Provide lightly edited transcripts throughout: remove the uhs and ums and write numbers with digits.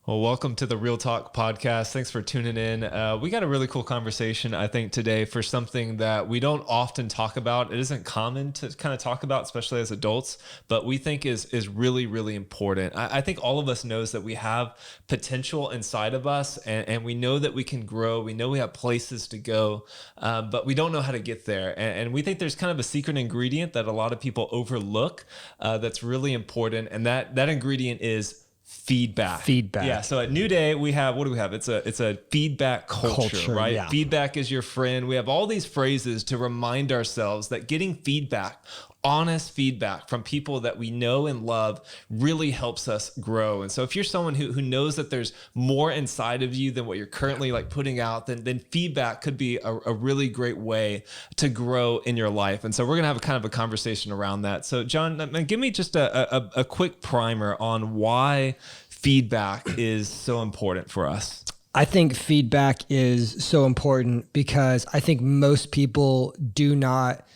Well, welcome to the Real Talk podcast. Thanks for tuning in. We got a really cool conversation, I think, today for something that we don't often talk about. It isn't common to kind of talk about, especially as adults, but we think is really, really important. I think all of us knows that we have potential inside of us, and we know that we can grow. We know we have places to go, but we don't know how to get there. And we think there's kind of a secret ingredient that a lot of people overlook that's really important, and that ingredient is feedback. Yeah. So at New Day, we have, what do we have? It's a feedback culture, right? Yeah. Feedback is your friend. We have all these phrases to remind ourselves that getting feedback, honest feedback from people that we know and love really helps us grow. And so if you're someone who knows that there's more inside of you than what you're currently like putting out, then feedback could be a really great way to grow in your life. And so we're going to have a kind of a conversation around that. So John, give me just a quick primer on why feedback is so important for us. I think feedback is so important because I think most people do not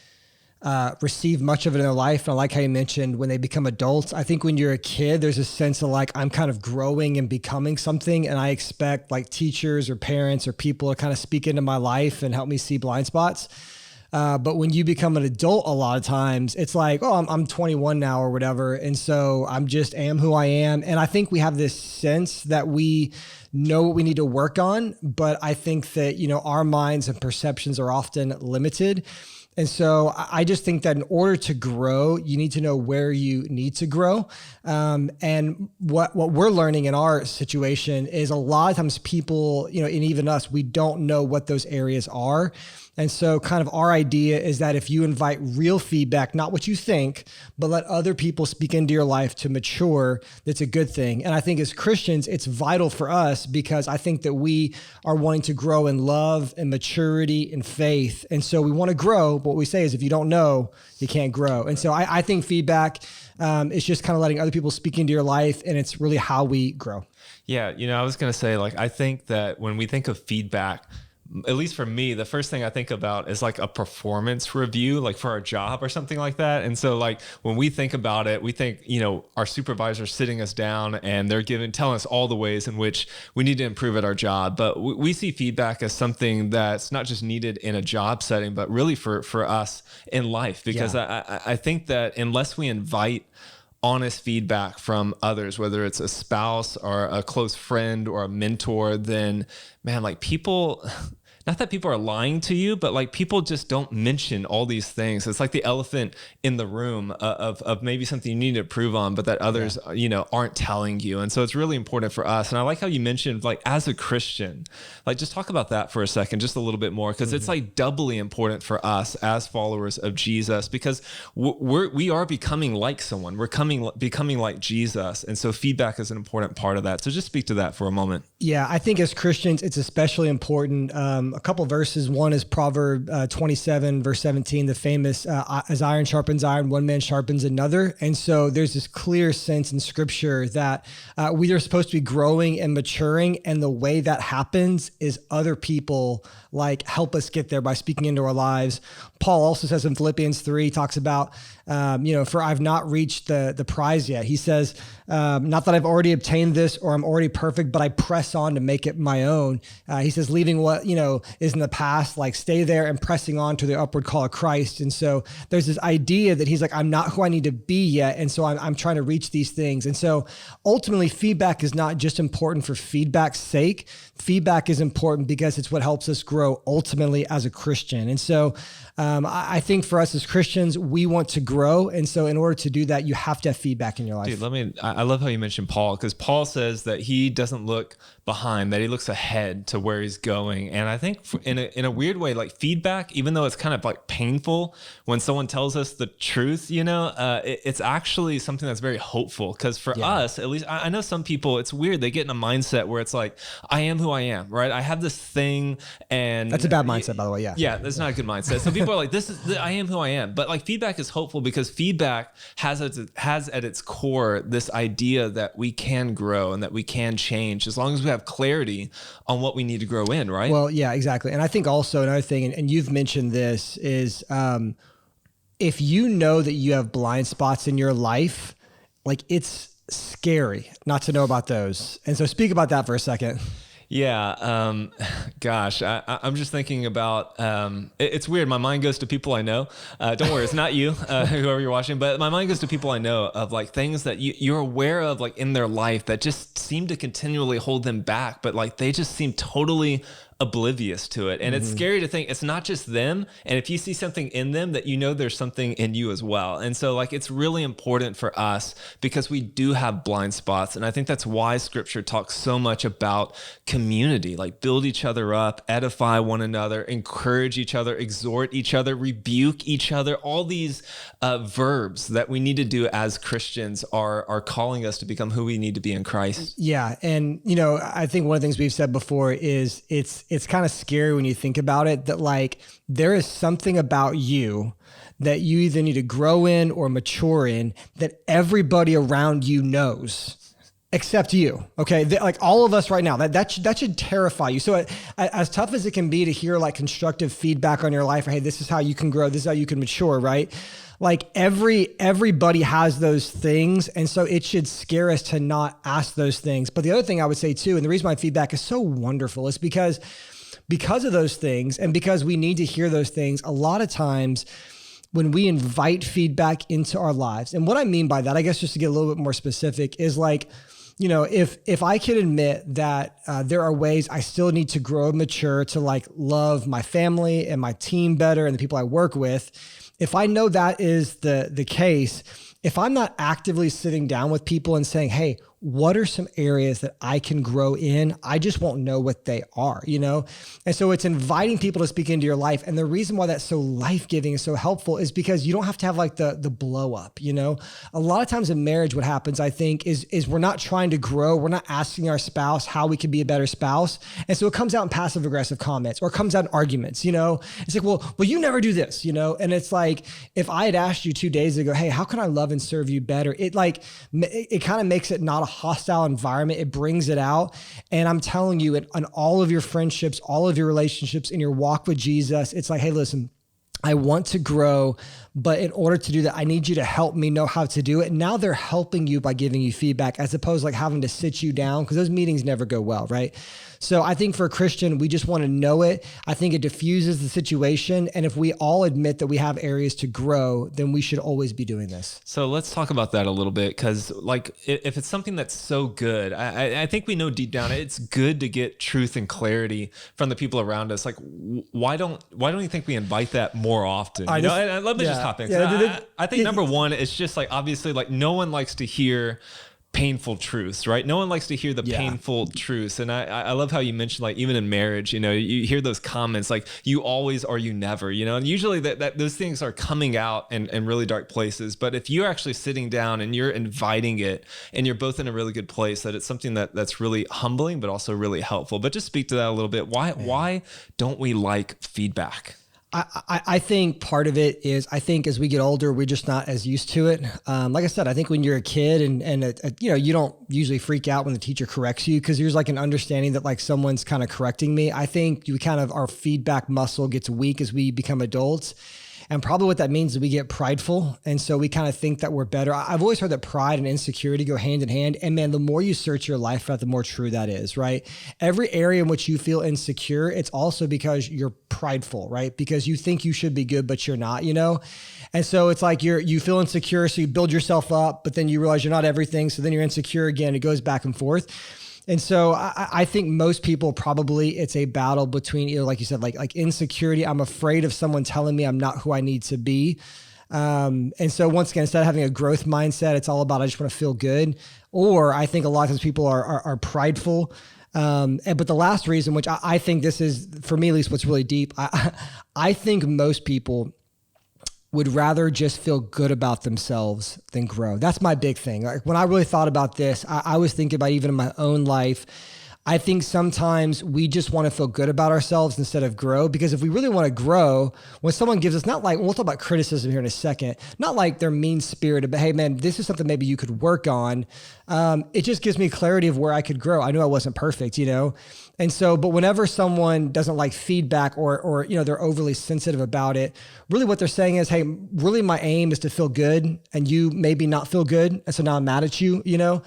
receive much of it in their life. And I like how you mentioned when they become adults. I think when you're a kid, there's a sense of like, I'm kind of growing and becoming something. And I expect like teachers or parents or people to kind of speak into my life and help me see blind spots. But when you become an adult, a lot of times it's like, oh, I'm 21 now or whatever. And so I'm just am who I am. And I think we have this sense that we know what we need to work on. But I think that, our minds and perceptions are often limited. And so I just think that in order to grow, you need to know where you need to grow. And what we're learning in our situation is a lot of times people, and even us, we don't know what those areas are. And so kind of our idea is that if you invite real feedback, not what you think, but let other people speak into your life to mature, that's a good thing. And I think as Christians, it's vital for us because I think that we are wanting to grow in love and maturity and faith. And so we want to grow. But what we say is if you don't know, you can't grow. And so I think feedback is just kind of letting other people speak into your life, and it's really how we grow. Yeah. I was going to say, I think that when we think of feedback, at least for me, the first thing I think about is like a performance review, like for our job or something like that. And so when we think about it, we think, our supervisor sitting us down and they're telling us all the ways in which we need to improve at our job. But we see feedback as something that's not just needed in a job setting, but really for us in life, because I think that unless we invite honest feedback from others, whether it's a spouse or a close friend or a mentor, then people, not that people are lying to you, but people just don't mention all these things. It's like the elephant in the room of maybe something you need to improve on, but that others, aren't telling you. And so it's really important for us. And I like how you mentioned, as a Christian, just talk about that for a second, just a little bit more, because it's doubly important for us as followers of Jesus, because we are becoming like someone. We're becoming like Jesus. And so feedback is an important part of that. So just speak to that for a moment. Yeah, I think as Christians, it's especially important. A couple verses. One is Proverbs 27, verse 17, the famous, as iron sharpens iron, one man sharpens another. And so there's this clear sense in scripture that we are supposed to be growing and maturing. And the way that happens is other people help us get there by speaking into our lives. Paul also says in Philippians 3, talks about, for I've not reached the prize yet. He says, not that I've already obtained this or I'm already perfect, but I press on to make it my own. He says, leaving what, is in the past, stay there and pressing on to the upward call of Christ. And so there's this idea that he's like, I'm not who I need to be yet. And so I'm trying to reach these things. And so ultimately feedback is not just important for feedback's sake. Feedback is important because it's what helps us grow ultimately as a Christian. And so I think for us as Christians, we want to grow. And so in order to do that, you have to have feedback in your life. Dude, I love how you mentioned Paul, because Paul says that he doesn't look behind, that he looks ahead to where he's going. And I think in a weird way, feedback, even though it's kind of painful when someone tells us the truth, it's actually something that's very hopeful. Because for us, at least, I know some people, it's weird. They get in a mindset where it's like, I am who I am, right? I have this thing, and that's a bad mindset, by the way. Yeah. Yeah, that's not a good mindset. So people are like, I am who I am. But feedback is hopeful because feedback has at its core this idea that we can grow and that we can change as long as we have clarity on what we need to grow in, right? Well, yeah, exactly. And I think also another thing, and you've mentioned this, is if you know that you have blind spots in your life, it's scary not to know about those. And so speak about that for a second. Yeah. Gosh, I'm just thinking about, it's weird. My mind goes to people I know. Don't worry. It's not you, whoever you're watching, but my mind goes to people I know of like things that you're aware of like in their life that just seem to continually hold them back, but like they just seem totally oblivious to it. And it's scary to think it's not just them. And if you see something in them, that you know there's something in you as well. And so like it's really important for us because we do have blind spots. And I think that's why scripture talks so much about community, like build each other up, edify one another, encourage each other, exhort each other, rebuke each other. All these verbs that we need to do as Christians are calling us to become who we need to be in Christ. Yeah. And, I think one of the things we've said before is it's kind of scary when you think about it, that like there is something about you that you either need to grow in or mature in that everybody around you knows except you. Okay. Like all of us right now, that should terrify you. So as tough as it can be to hear like constructive feedback on your life, or, hey, this is how you can grow, this is how you can mature, right? Like everybody has those things. And so it should scare us to not ask those things. But the other thing I would say too, and the reason why feedback is so wonderful is because of those things, and because we need to hear those things, a lot of times when we invite feedback into our lives, and what I mean by that, I guess just to get a little bit more specific, is like, if I can admit that there are ways I still need to grow and mature to like love my family and my team better and the people I work with, if I know that is the case, if I'm not actively sitting down with people and saying, hey, what are some areas that I can grow in? I just won't know what they are, And so it's inviting people to speak into your life. And the reason why that's so life-giving and so helpful is because you don't have to have like the blow up, A lot of times in marriage, what happens, I think, is we're not trying to grow. We're not asking our spouse how we can be a better spouse. And so it comes out in passive aggressive comments, or it comes out in arguments, It's like, well, you never do this, And it's like, if I had asked you 2 days ago, hey, how can I love and serve you better? It kind of makes it not a hostile environment. It brings it out. And I'm telling you, on all of your friendships, all of your relationships, in your walk with Jesus, it's like, hey, listen, I want to grow, but in order to do that, I need you to help me know how to do it. And now they're helping you by giving you feedback, as opposed to like having to sit you down, because those meetings never go well, right? So I think for a Christian, we just want to know it. I think it diffuses the situation. And if we all admit that we have areas to grow, then we should always be doing this. So let's talk about that a little bit, because like if it's something that's so good, I think we know deep down it's good to get truth and clarity from the people around us. Like, why don't you think we invite that more often? And let me just hop in. I think number one, it's just like, obviously, like no one likes to hear painful truths, right? No one likes to hear the painful truths. And I love how you mentioned, like, even in marriage, you hear those comments like, you always or you never, and usually that those things are coming out in really dark places. But if you're actually sitting down and you're inviting it, and you're both in a really good place, that it's something that's really humbling, but also really helpful. But just speak to that a little bit. Why don't we like feedback? I think part of it is, I think as we get older, we're just not as used to it. Like I said, I think when you're a kid and you don't usually freak out when the teacher corrects you, because there's like an understanding that like someone's kind of correcting me. I think our feedback muscle gets weak as we become adults. And probably what that means is we get prideful. And so we kind of think that we're better. I've always heard that pride and insecurity go hand in hand. And man, the more you search your life out, the more true that is, right? Every area in which you feel insecure, it's also because you're prideful, right? Because you think you should be good, but you're not, And so it's like you feel insecure, so you build yourself up, but then you realize you're not everything. So then you're insecure again. It goes back and forth. And so I think most people, probably it's a battle between either, like you said, like insecurity. I'm afraid of someone telling me I'm not who I need to be. And so once again, instead of having a growth mindset, it's all about, I just want to feel good. Or I think a lot of times people are prideful. But the last reason, which I think this is, for me at least, what's really deep, I think most people would rather just feel good about themselves than grow. That's my big thing. Like when I really thought about this, I was thinking about, even in my own life, I think sometimes we just want to feel good about ourselves instead of grow. Because if we really want to grow, when someone gives us, not like, we'll talk about criticism here in a second, not like they're mean spirited, but hey man, this is something maybe you could work on. it just gives me clarity of where I could grow. I knew I wasn't perfect, you know? And so, but whenever someone doesn't like feedback or, you know, they're overly sensitive about it, really what they're saying is, hey, really my aim is to feel good and you maybe not feel good. And so now I'm mad at you, you know?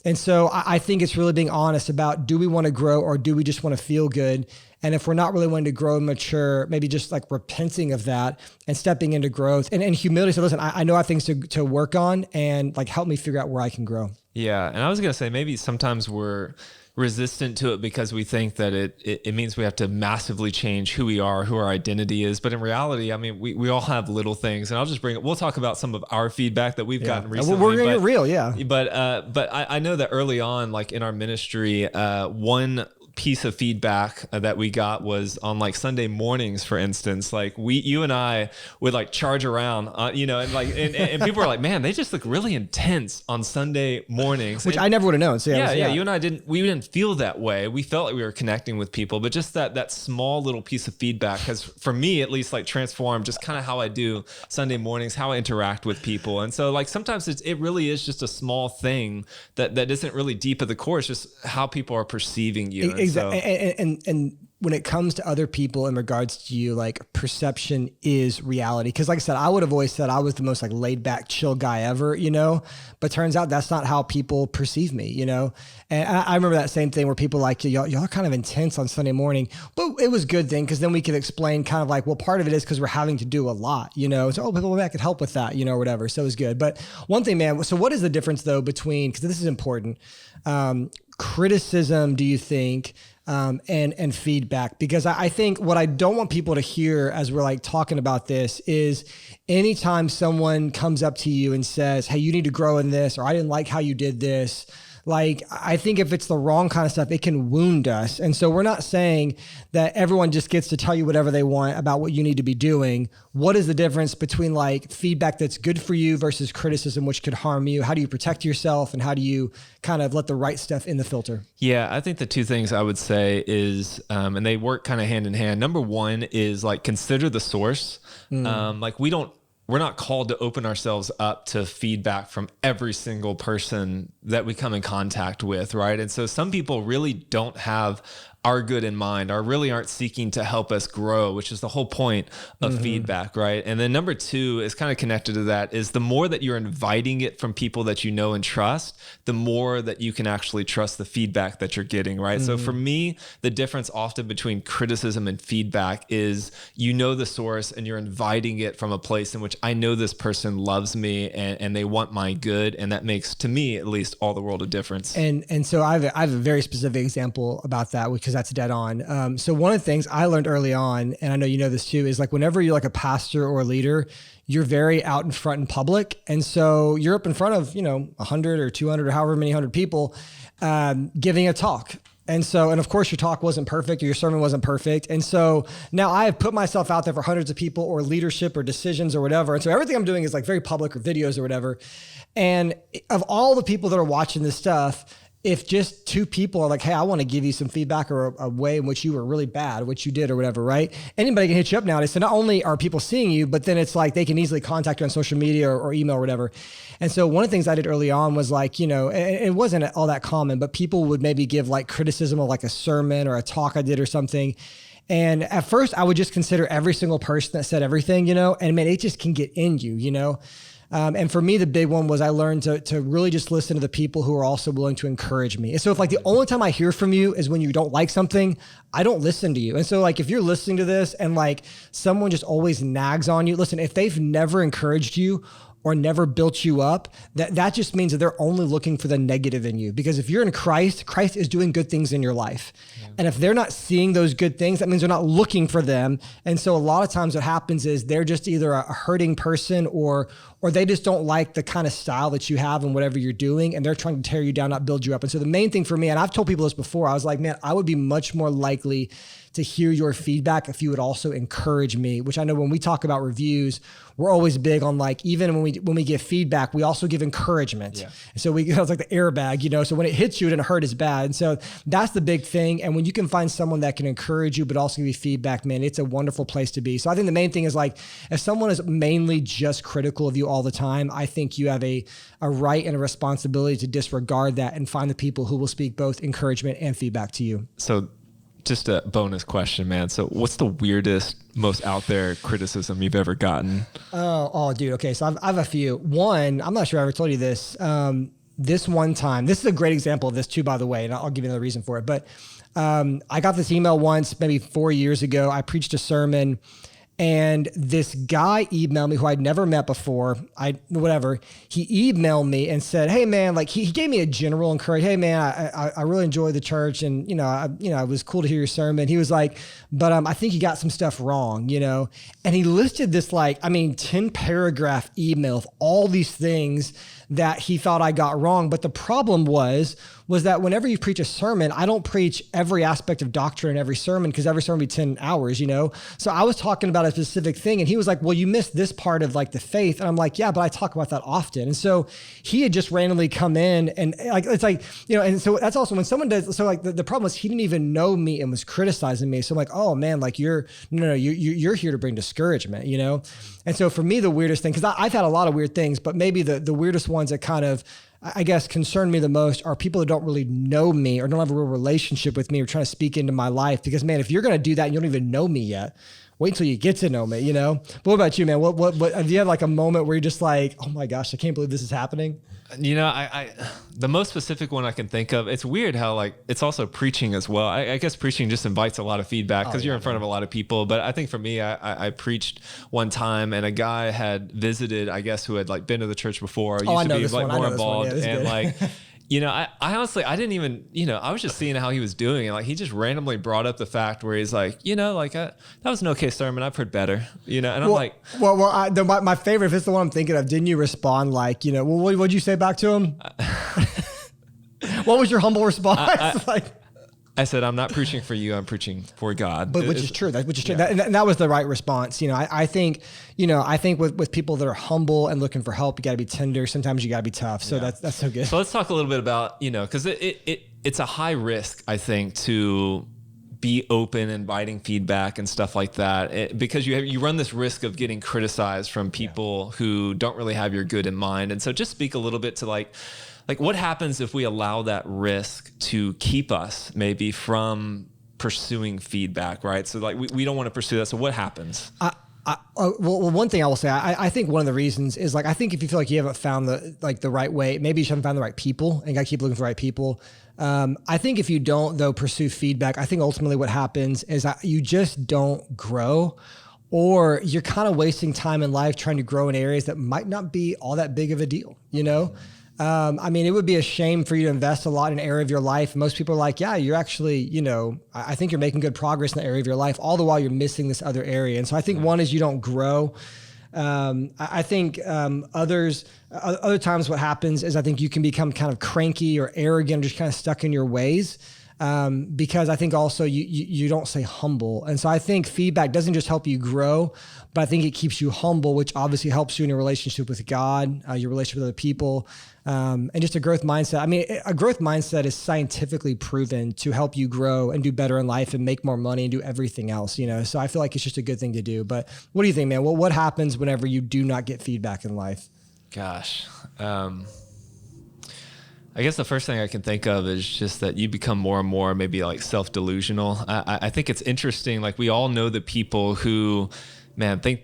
And so I think it's really being honest about, do we want to grow or do we just want to feel good? And if we're not really wanting to grow and mature, maybe just like repenting of that and stepping into growth and humility. So listen, I know I have things to work on and like help me figure out where I can grow. Yeah. And I was going to say, maybe sometimes we're resistant to it because we think that it means we have to massively change who we are, who our identity is. But in reality, I mean, we all have little things, and I'll just we'll talk about some of our feedback that we've gotten recently. We're going to get real. Yeah. But I know that early on, like in our ministry, one piece of feedback that we got was on like Sunday mornings, for instance. Like you and I would like charge around, you know, and like and people were like, man, they just look really intense on Sunday mornings, which I never would have known. So yeah, you and I didn't feel that way. We felt like we were connecting with people, but just that small little piece of feedback has, for me at least, like transformed just kind of how I do Sunday mornings, how I interact with people. And so like sometimes it really is just a small thing that isn't really deep at the core. It's just how people are perceiving you. Exactly. And when it comes to other people in regards to you, like perception is reality. Because like I said, I would have always said I was the most like laid back, chill guy ever, you know, but turns out that's not how people perceive me, you know? And I remember that same thing where people like, y'all are kind of intense on Sunday morning, but it was a good thing. Cause then we could explain kind of like, well, part of it is cause we're having to do a lot, you know? So, people maybe I could help with that, you know, or whatever. So it was good. But one thing, man, so what is the difference though between, cause this is important, criticism, do you think, and feedback? Because I think what I don't want people to hear as we're like talking about this is anytime someone comes up to you and says, hey, you need to grow in this, or I didn't like how you did this. Like, I think if it's the wrong kind of stuff, it can wound us. And so we're not saying that everyone just gets to tell you whatever they want about what you need to be doing. What is the difference between like feedback that's good for you versus criticism, which could harm you? How do you protect yourself? And how do you kind of let the right stuff in the filter? Yeah, I think the two things I would say is, and they work kind of hand in hand. Number one is like, consider the source. Like we're not called to open ourselves up to feedback from every single person that we come in contact with, right? And so some people really don't have our good in mind, or really aren't seeking to help us grow, which is the whole point of feedback, right? And then number two is kind of connected to that, is the more that you're inviting it from people that you know and trust, the more that you can actually trust the feedback that you're getting, right? So for me, the difference often between criticism and feedback is, you know, the source and you're inviting it from a place in which I know this person loves me and they want my good. And that makes, to me at least, all the world of difference. And so I have a very specific example about that, because that's dead on. So one of the things I learned early on, and I know you know this too, is like whenever you're like a pastor or a leader, you're very out in front in public. And so you're up in front of, 100 or 200 or however many hundred people giving a talk. And of course your talk wasn't perfect, or your sermon wasn't perfect. And so now I have put myself out there for hundreds of people, or leadership or decisions or whatever. And so everything I'm doing is like very public, or videos or whatever. And of all the people that are watching this stuff, if just two people are like, hey, I want to give you some feedback, or a way in which you were really bad, what you did or whatever, right? Anybody can hit you up nowadays. So not only are people seeing you, but then it's like they can easily contact you on social media or email or whatever. And so one of the things I did early on was like, it wasn't all that common, but people would maybe give like criticism of like a sermon or a talk I did or something. And at first I would just consider every single person that said everything, and man, it just can get in you. And for me, the big one was I learned to really just listen to the people who are also willing to encourage me. And so if like the only time I hear from you is when you don't like something, I don't listen to you. And so like, if you're listening to this and like someone just always nags on you, listen, if they've never encouraged you or never built you up, that just means that they're only looking for the negative in you. Because if you're in Christ, Christ is doing good things in your life. Yeah. And if they're not seeing those good things, that means they're not looking for them. And so a lot of times what happens is they're just either a hurting person or they just don't like the kind of style that you have and whatever you're doing. And they're trying to tear you down, not build you up. And so the main thing for me, and I've told people this before, I was like, man, I would be much more likely to hear your feedback if you would also encourage me, which I know when we talk about reviews, we're always big on like, even when we give feedback, we also give encouragement. Yeah. So it's like the airbag, so when it hits you, it didn't hurt as bad. And so that's the big thing. And when you can find someone that can encourage you, but also give you feedback, man, it's a wonderful place to be. So I think the main thing is like, if someone is mainly just critical of you all the time, I think you have a right and a responsibility to disregard that and find the people who will speak both encouragement and feedback to you. So just a bonus question, man. So what's the weirdest, most out there criticism you've ever gotten? Oh, dude. Okay. So I have a few. One, I'm not sure I ever told you this. This one time, this is a great example of this too, by the way, and I'll give you another reason for it. But I got this email once, maybe 4 years ago. I preached a sermon, and this guy emailed me who I'd never met before. He emailed me and said, "Hey man," like he gave me a general encouragement. "Hey man, I really enjoyed the church, and it was cool to hear your sermon." He was like, "But I think you got some stuff wrong, And he listed this 10 paragraph email of all these things that he thought I got wrong. But the problem was that whenever you preach a sermon, I don't preach every aspect of doctrine in every sermon, because every sermon would be 10 hours, So I was talking about a specific thing, and he was like, "Well, you missed this part of like the faith." And I'm like, "Yeah, but I talk about that often." And so he had just randomly come in, and like, it's like, and so that's also when someone does, so like the problem was he didn't even know me and was criticizing me. So I'm like, "Oh man, like you're here to bring discouragement, And so for me, the weirdest thing, because I've had a lot of weird things, but maybe the weirdest ones that kind of, I guess, concern me the most are people that don't really know me or don't have a real relationship with me or trying to speak into my life. Because man, if you're going to do that and you don't even know me yet, wait until you get to know me, But what about you, man? What have you had like a moment where you're just like, "Oh my gosh, I can't believe this is happening"? I the most specific one I can think of, it's weird how like it's also preaching as well. I guess preaching just invites a lot of feedback because you're in front of a lot of people. But I think for me, I preached one time, and a guy had visited, I guess, who had like been to the church before, used to be like more involved, and like. I honestly, I didn't even, I was just seeing how he was doing. And like, he just randomly brought up the fact where he's like, that was an okay sermon. I've heard better, and I'm like, my favorite, if it's the one I'm thinking of, didn't you respond like, what'd you say back to him? What was your humble response? I said, "I'm not preaching for you. I'm preaching for God." But which is true. Yeah. That was the right response. I think with people that are humble and looking for help, you got to be tender. Sometimes you got to be tough. So that's so good. So let's talk a little bit about, because it's a high risk, I think, to be open, inviting feedback and stuff like that, because you run this risk of getting criticized from people who don't really have your good in mind. And so just speak a little bit to like what happens if we allow that risk to keep us maybe from pursuing feedback, right? So like we don't want to pursue that. So what happens? Well, one thing I will say, I think one of the reasons is like, I think if you feel like you haven't found the right way, maybe you haven't found the right people, and you got to keep looking for the right people. I think if you don't though pursue feedback, I think ultimately what happens is that you just don't grow, or you're kind of wasting time in life trying to grow in areas that might not be all that big of a deal, it would be a shame for you to invest a lot in an area of your life. Most people are like, "Yeah, you're actually, I think you're making good progress in the area of your life, all the while you're missing this other area." And so I think one is you don't grow. I think other times what happens is I think you can become kind of cranky or arrogant, just kind of stuck in your ways. Because I think also you don't stay humble. And so I think feedback doesn't just help you grow, but I think it keeps you humble, which obviously helps you in your relationship with God, your relationship with other people, and just a growth mindset. A growth mindset is scientifically proven to help you grow and do better in life and make more money and do everything else, So I feel like it's just a good thing to do. But what do you think, man? What happens whenever you do not get feedback in life? Gosh. I guess the first thing I can think of is just that you become more and more maybe like self-delusional. I think it's interesting. Like we all know the people who, man, think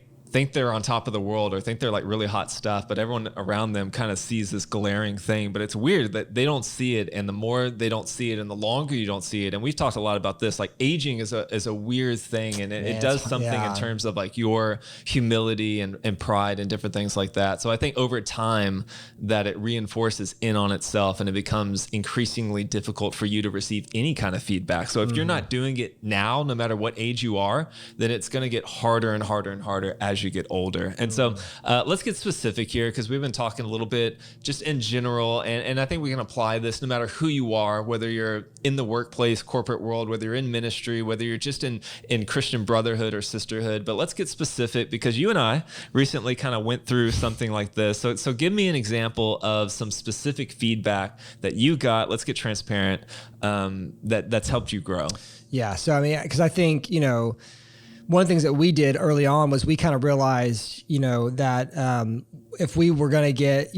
they're on top of the world or think they're like really hot stuff, but everyone around them kind of sees this glaring thing. But it's weird that they don't see it, and the more they don't see it and the longer you don't see it, and we've talked a lot about this, like aging is a weird thing, and it does something in terms of like your humility and pride and different things like that. So I think over time that it reinforces in on itself, and it becomes increasingly difficult for you to receive any kind of feedback. So if you're not doing it now, no matter what age you are, then it's going to get harder and harder and harder as as you get older. And so let's get specific here, because we've been talking a little bit just in general. And I think we can apply this no matter who you are, whether you're in the workplace, corporate world, whether you're in ministry, whether you're just in Christian brotherhood or sisterhood. But let's get specific, because you and I recently kind of went through something like this. So give me an example of some specific feedback that you got. Let's get transparent. That's helped you grow. Yeah. So, I mean, because I think, one of the things that we did early on was we kind of realized, that if we were going to get,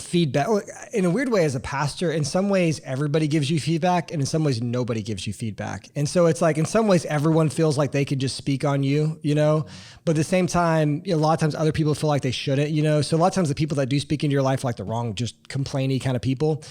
feedback in a weird way as a pastor, in some ways, everybody gives you feedback, and in some ways, nobody gives you feedback. And so it's like, in some ways, everyone feels like they could just speak on you, but at the same time, a lot of times other people feel like they shouldn't, So a lot of times the people that do speak into your life are like the wrong, just complainy kind of people.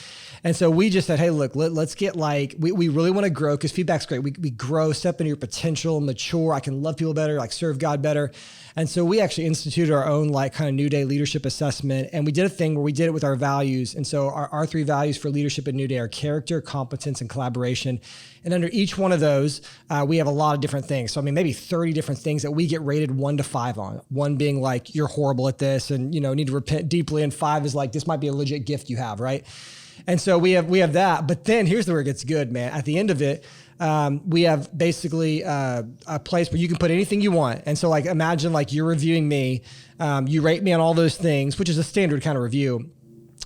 And so we just said, hey, look, let's get we really want to grow, because feedback's great. We grow, step into your potential, mature. I can love people better, serve God better. And so we actually instituted our own kind of New Day leadership assessment. And we did a thing where we did it with our values. And so our 3 values for leadership at New Day are character, competence, and collaboration. And under each one of those, we have a lot of different things. So, I mean, maybe 30 different things that we get rated 1 to 5 on. 1 being you're horrible at this and, need to repent deeply. And 5 is this might be a legit gift you have, right? And so we have that. But then here's where it gets good, man. At the end of it, we have basically a place where you can put anything you want. And so imagine you're reviewing me. You rate me on all those things, which is a standard kind of review.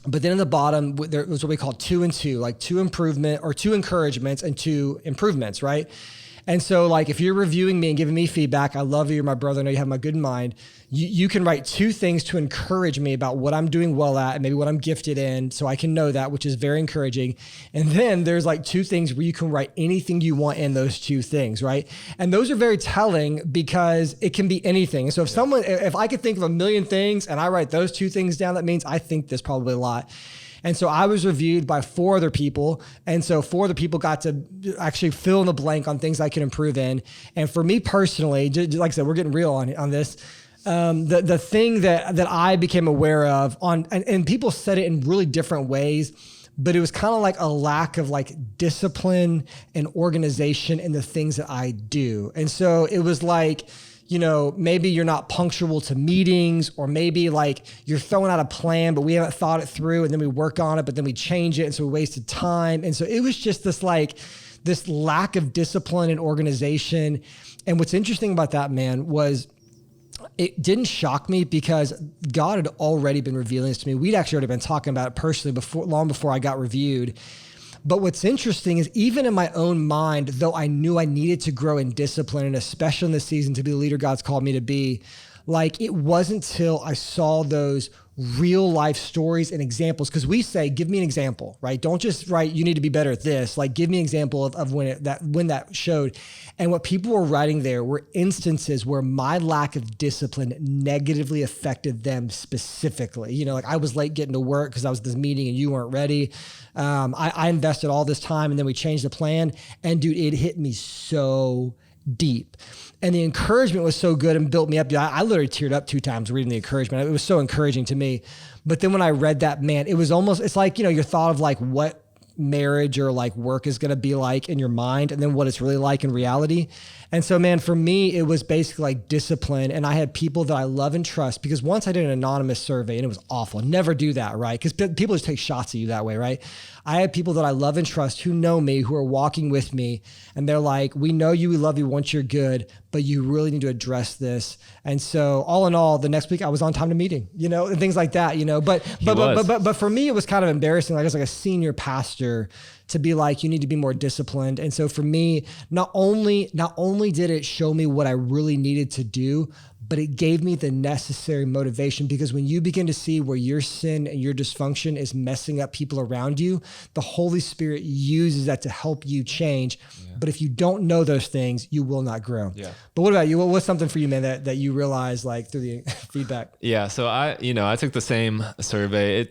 But then in the bottom, there's what we call 2 and 2, 2 improvement or 2 encouragements and 2 improvements, right? And so if you're reviewing me and giving me feedback, I love you, you're my brother, I know you have my good in mind. You can write 2 things to encourage me about what I'm doing well at and maybe what I'm gifted in, so I can know that, which is very encouraging. And then there's 2 things where you can write anything you want in those 2 things, right? And those are very telling, because it can be anything. So if I could think of a million things and I write those 2 things down, that means I think this probably a lot. And so I was reviewed by 4 other people. And so 4 other people got to actually fill in the blank on things I could improve in. And for me personally, just like I said, we're getting real on this. The thing that I became aware of and people said it in really different ways, but it was kind of a lack of discipline and organization in the things that I do. And so it was maybe you're not punctual to meetings, or maybe you're throwing out a plan, but we haven't thought it through, and then we work on it, but then we change it. And so we wasted time. And so it was just this lack of discipline and organization. And what's interesting about that, man, was it didn't shock me, because God had already been revealing this to me. We'd actually already been talking about it personally long before I got reviewed. But what's interesting is, even in my own mind, though I knew I needed to grow in discipline, and especially in this season to be the leader God's called me to be, it wasn't till I saw those real life stories and examples. Because we say, give me an example, right? Don't just write, you need to be better at this. Give me an example of when that showed. And what people were writing there were instances where my lack of discipline negatively affected them specifically. I was late getting to work because I was at this meeting and you weren't ready. I invested all this time, and then we changed the plan. And dude, it hit me so deep. And the encouragement was so good and built me up. I literally teared up 2 times reading the encouragement. It was so encouraging to me. But then when I read that, man, it was almost, it's your thought of what marriage or work is going to be like in your mind, and then what it's really like in reality. And so, man, for me, it was basically discipline. And I had people that I love and trust, because once I did an anonymous survey, and it was awful. Never do that, right? Because people just take shots at you that way, right? I had people that I love and trust who know me, who are walking with me, and they're like, we know you, we love you once you're good, but you really need to address this. And so all in all, the next week I was on time to meeting, and things like that, but for me, it was kind of embarrassing. As a senior pastor, to be you need to be more disciplined. And so for me, not only did it show me what I really needed to do, but it gave me the necessary motivation, because when you begin to see where your sin and your dysfunction is messing up people around you, the Holy Spirit uses that to help you change. Yeah. But if you don't know those things, you will not grow. Yeah. But what about you? What's something for you, man, that you realized through the feedback? Yeah. So I took the same survey.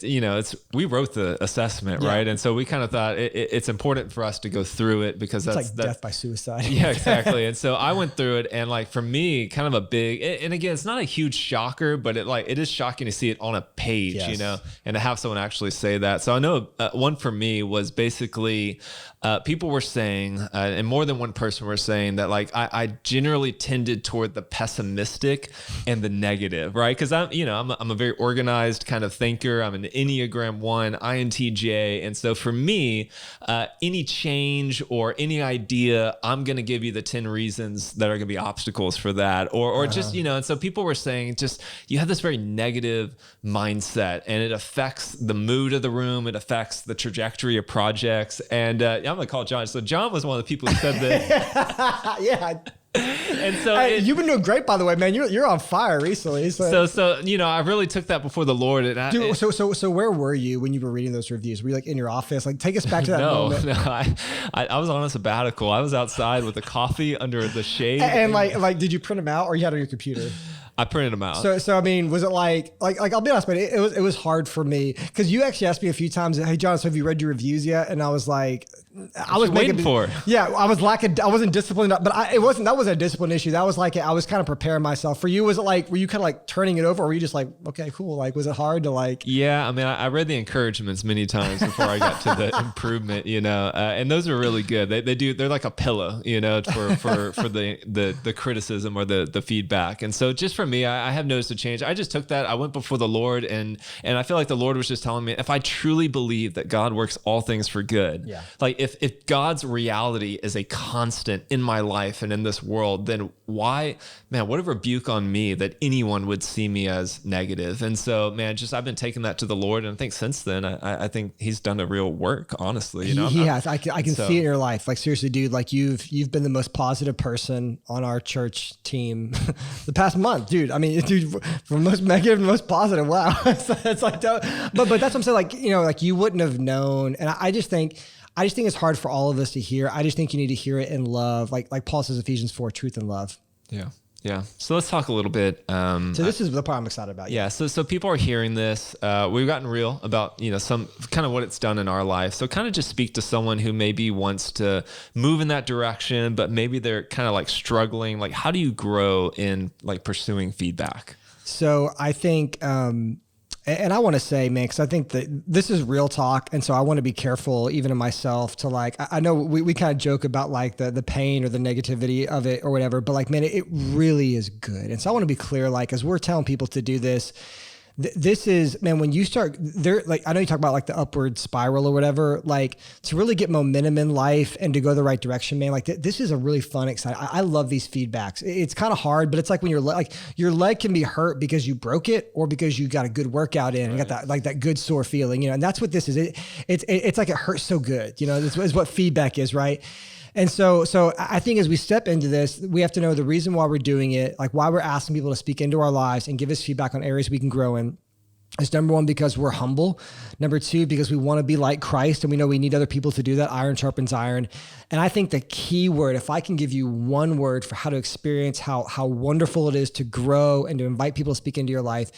We wrote the assessment, right? And so we kind of thought it's important for us to go through it, because that's death by suicide. Yeah, exactly. And so I went through it, and for me, kind of a big, and again, it's not a huge shocker, but it is shocking to see it on a page, yes. And to have someone actually say that. So I know one for me was basically people were saying, and and more than one person were saying that like I generally tended toward the pessimistic and the negative, right? Because I'm a very organized kind of thinker. I'm an Enneagram 1, INTJ, and so for me, any change or any idea, I'm going to give you the 10 reasons that are going to be obstacles for that, or just and so people were saying just you have this very negative mindset, and it affects the mood of the room. It affects the trajectory of projects, and I'm going to call John. So John was one of the people who said that. Yeah. And so you've been doing great, by the way, man. You're on fire recently. So I really took that before the Lord. And so where were you when you were reading those reviews? Were you like in your office? Like, take us back to that moment. No, I was on a sabbatical. I was outside with a coffee under the shade. And like, did you print them out or you had it on your computer? I printed them out. So I mean, was it like I'll be honest, man, it was hard for me because you actually asked me a few times, hey John, so have you read your reviews yet? And I was like, I was waiting for. Yeah, I wasn't disciplined, but that wasn't a discipline issue. That was like I was kind of preparing myself. For you, was it like were you kind of like turning it over, or were you just like, okay, cool? Like, was it hard to like? Yeah, I mean, I read the encouragements many times before I got to the improvement, and those are really good. They're like a pillow, for the criticism or the feedback. And so just for me, I have noticed a change. I just took that. I went before the Lord, and I feel like the Lord was just telling me, if I truly believe that God works all things for good, like if God's reality is a constant in my life and in this world, then what a rebuke on me that anyone would see me as negative. And so, man, I've been taking that to the Lord, and I think since then, I think He's done a real work. Honestly, He has. I can see it in your life. Like seriously, dude. Like you've been the most positive person on our church team the past month, dude. I mean, dude, from most negative to most positive. Wow, it's like, but that's what I'm saying. Like like you wouldn't have known, and I just think it's hard for all of us to hear. I just think you need to hear it in love, like Paul says, Ephesians 4, truth and love. Yeah. So let's talk a little bit. So this is the part I'm excited about. Yeah. So people are hearing this. We've gotten real about, some kind of what it's done in our life. So kind of just speak to someone who maybe wants to move in that direction, but maybe they're kind of like struggling. Like, how do you grow in like pursuing feedback? So I think, and I want to say, man, because I think that this is real talk. And so I want to be careful, even in myself, to like, I know we kind of joke about like the pain or the negativity of it or whatever, but like, man, it really is good. And so I want to be clear, like, as we're telling people to do this, this is, man, when you start there, like, I know you talk about like the upward spiral or whatever, like to really get momentum in life and to go the right direction, man, like this is a really fun, exciting. I love these feedbacks. It's kind of hard, but it's like when your leg can be hurt because you broke it or because you got a good workout in and got that, like that good sore feeling, and that's what this is. It's like, it hurts so good, this is what feedback is. Right. And so I think as we step into this, we have to know the reason why we're doing it, like why we're asking people to speak into our lives and give us feedback on areas we can grow in. It's number one, because we're humble. Number two, because we want to be like Christ and we know we need other people to do that. Iron sharpens iron. And I think the key word, if I can give you one word for how to experience how wonderful it is to grow and to invite people to speak into your life,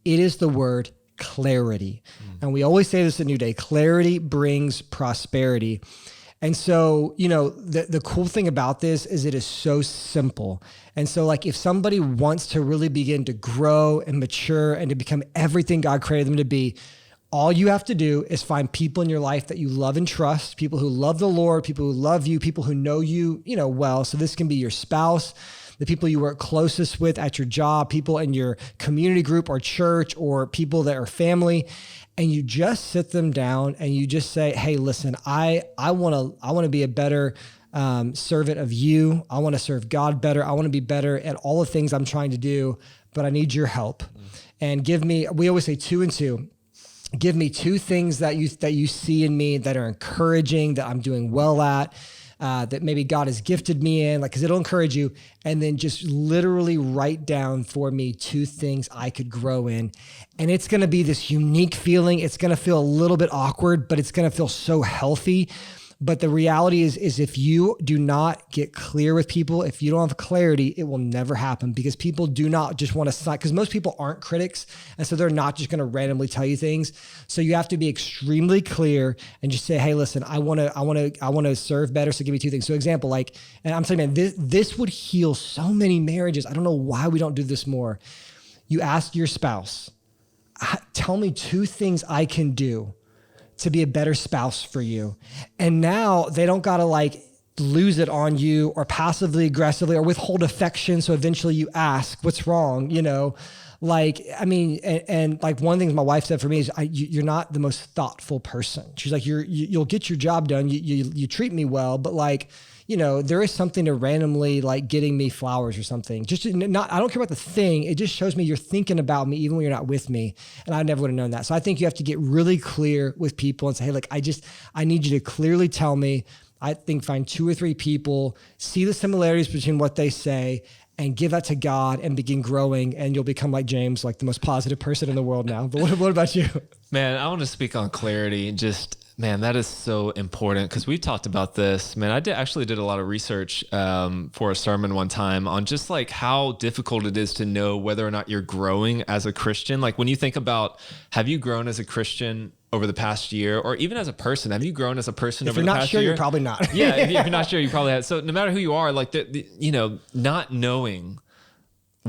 it is the word clarity. And we always say this at New Day, clarity brings prosperity. And so, the cool thing about this is it is so simple. And so like if somebody wants to really begin to grow and mature and to become everything God created them to be, all you have to do is find people in your life that you love and trust, people who love the Lord, people who love you, people who know you, well. So this can be your spouse, the people you work closest with at your job, people in your community group or church, or people that are family. And you just sit them down and you just say, hey, listen, I want to be a better servant of you. I want to serve God better. I want to be better at all the things I'm trying to do, but I need your help. And we always say 2 and 2. Give me 2 things that you see in me that are encouraging, that I'm doing well at, that maybe God has gifted me in, like, cause it'll encourage you. And then just literally write down for me 2 things I could grow in. And it's going to be this unique feeling. It's going to feel a little bit awkward, but it's going to feel so healthy. But the reality is if you do not get clear with people, if you don't have clarity, it will never happen, because people do not just want to sign, because most people aren't critics. And so they're not just going to randomly tell you things. So you have to be extremely clear and just say, hey, listen, I want to serve better. So give me 2 things. So example, like, and I'm saying, man, this would heal so many marriages. I don't know why we don't do this more. You ask your spouse, tell me 2 things I can do to be a better spouse for you. And now they don't got to like lose it on you or passively aggressively or withhold affection. So eventually you ask what's wrong, like, I mean, and like one thing my wife said for me is you're not the most thoughtful person. She's like, you'll get your job done. You treat me well, but like, there is something to randomly like getting me flowers or something. Just not, I don't care about the thing. It just shows me you're thinking about me even when you're not with me. And I never would have known that. So I think you have to get really clear with people and say, hey, look, I need you to clearly tell me. I think find 2 or 3 people, see the similarities between what they say, and give that to God and begin growing, and you'll become like James, like the most positive person in the world now. But what about you? Man, I want to speak on clarity. Just, man, that is so important because we've talked about this. Man, I actually did a lot of research for a sermon one time on just like how difficult it is to know whether or not you're growing as a Christian. Like when you think about, have you grown as a Christian over the past year, or even as a person? Have you grown as a person over the past year? If you're not sure, you're probably not. Yeah, if you're not sure, you probably have. So no matter who you are, like not knowing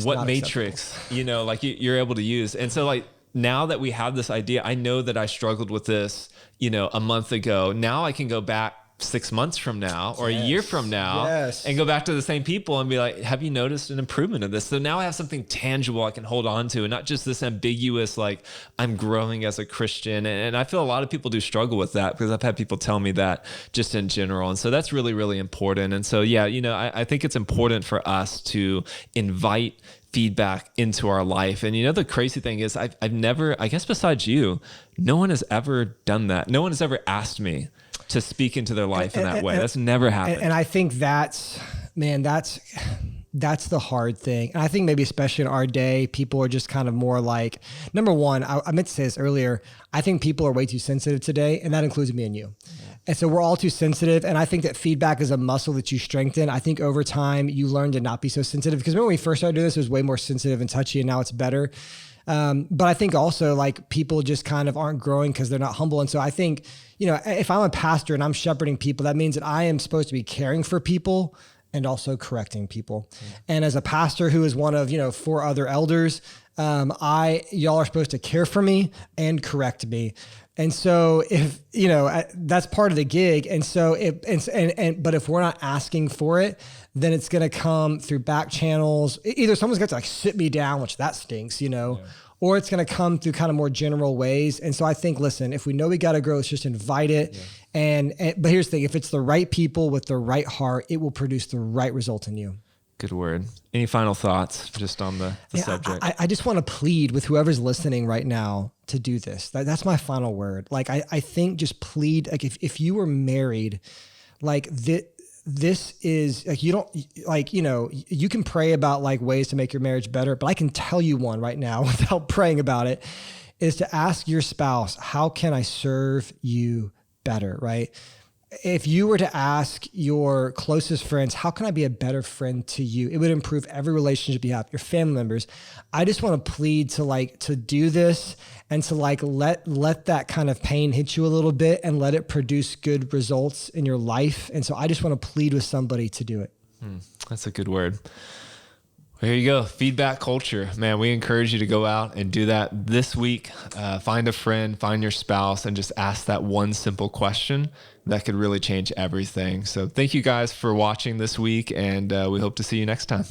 what matrix, like you're able to use. And so like now that we have this idea, I know that I struggled with this, a month ago. Now I can go back 6 months from now or a year from now and go back to the same people and be like, have you noticed an improvement of this? So now I have something tangible I can hold on to, and not just this ambiguous, like I'm growing as a Christian. And I feel a lot of people do struggle with that because I've had people tell me that just in general. And so that's really, really important. And so, yeah, I think it's important for us to invite feedback into our life. And the crazy thing is I've never, I guess besides you, no one has ever done that. No one has ever asked me to speak into their life in that way. That's never happened. And I think that's the hard thing. And I think maybe especially in our day, people are just kind of more like, number one, I meant to say this earlier, I think people are way too sensitive today, and that includes me and you. And so we're all too sensitive. And I think that feedback is a muscle that you strengthen. I think over time you learn to not be so sensitive, because remember when we first started doing this, it was way more sensitive and touchy, and now it's better. But I think also like people just kind of aren't growing because they're not humble. And so I think, if I'm a pastor and I'm shepherding people, that means that I am supposed to be caring for people and also correcting people. And as a pastor who is one of, 4 other elders, y'all are supposed to care for me and correct me. And so if, that's part of the gig. And so but if we're not asking for it, then it's going to come through back channels. Either someone's got to like sit me down, which that stinks, or it's going to come through kind of more general ways. And so I think, listen, if we know we got to grow, let's just invite it. Yeah. But here's the thing, if it's the right people with the right heart, it will produce the right result in you. Good word. Any final thoughts just on the subject? I just want to plead with whoever's listening right now to do this. That's my final word. Like, I think just plead, like if you were married, like this is like, you don't like, you can pray about like ways to make your marriage better, but I can tell you one right now without praying about it, is to ask your spouse, how can I serve you better? Right? If you were to ask your closest friends, how can I be a better friend to you? It would improve every relationship you have, your family members. I just want to plead to do this and to like, let that kind of pain hit you a little bit and let it produce good results in your life. And so I just want to plead with somebody to do it. That's a good word. Well, here you go. Feedback culture. Man, we encourage you to go out and do that this week. Find a friend, find your spouse, and just ask that one simple question that could really change everything. So thank you guys for watching this week, and we hope to see you next time.